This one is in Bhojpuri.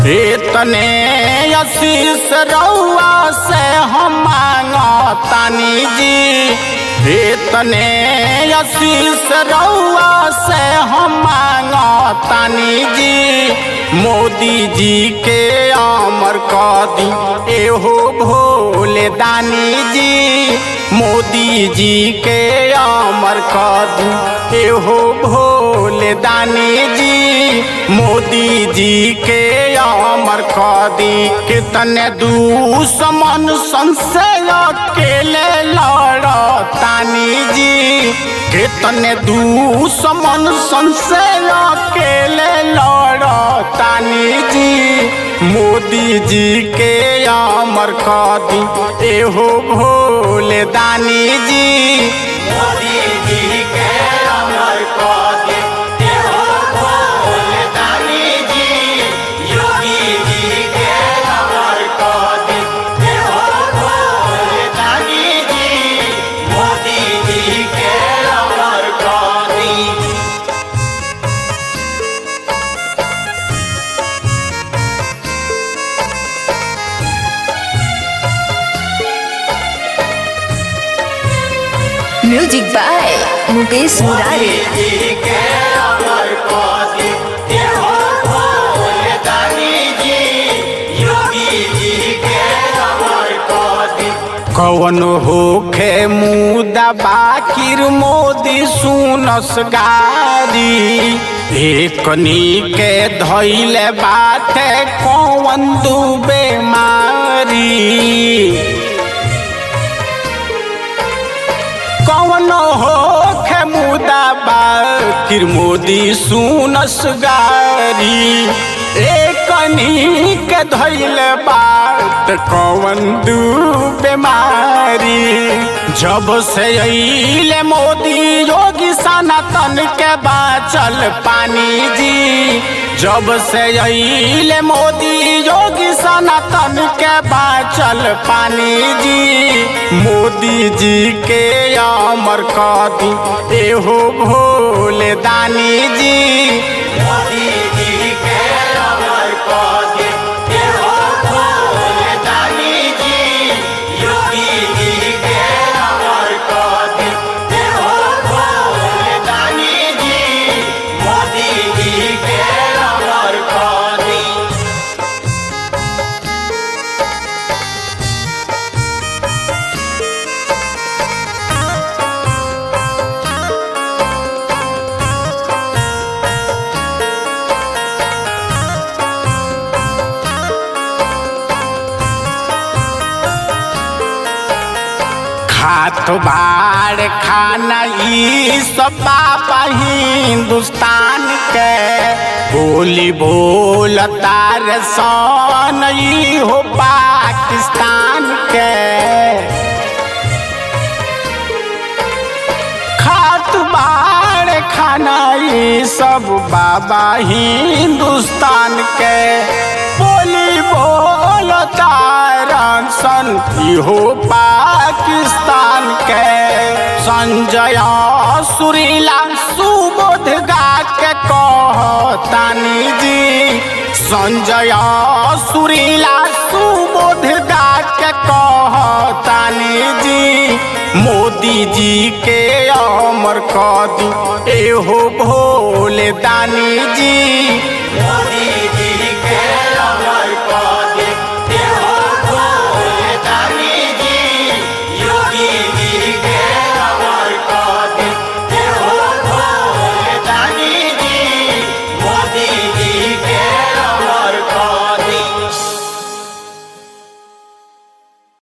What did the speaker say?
इतने आशीष रउआ से हम मांगतानी जी, इतने आशीष रउआ से हम मांगतानी जी। मोदी जी के अमर कर दी एहो भोले दानी जी, मोदी जी के अमर कर दी एहो भोले दानी जी, मोदी जी के अमर कर दी। कितने दुश्मन संशय अकेले लड़तानी जी, कितने दुश्मन संशय अकेले लड़तानी जी। मोदी जी के अमर कर दी एहो भोले दानी जी, मोदी जी के अमर कर दी एहो भोले दानी जी, योगी जी के अमर कर दी एहो भोले दानी जी, मोदी जी के अमर कर दी। Music by Mukesh Murari. कौन होखे मुदा बाकिर मोदी सुनस गारी, एकनी के धैले बाटे कौन दुबे मारी। कौन होखे मुदा बाकिर मोदी सुनस गारी, एकनी के धैल बात कौन दू बीमारी। जब से अइले मोदी योगी सनातन के बाचल पानी जी, जब से अइले मोदी योगी सनातन के बाचल पानी जी। मोदी जी के अमर कर दी एहो भोले दानी जी, मोदी जी के अमर कर दी एहो भोले दानी जी, योगी जी के अमर कर दी एहो भोले दानी जी, मोदी जी के अमर कर दी। खात बाड़ खाना ई सब बाबा हिंदुस्तान के, बोली बोलता रे सन ई हो पाकिस्तान के। खात बाड़ खाना ई सब बाबा हिंदुस्तान के, बोली बोलता सन ई हो पाकिस्तान के। संजय सुरीला सुबोध गा के कहतानी जी, संजय सुरीला सुबोध गा के कहतानी जी। मोदी जी के अमर कर दी एहो भोले दानी जी, मोदी जी के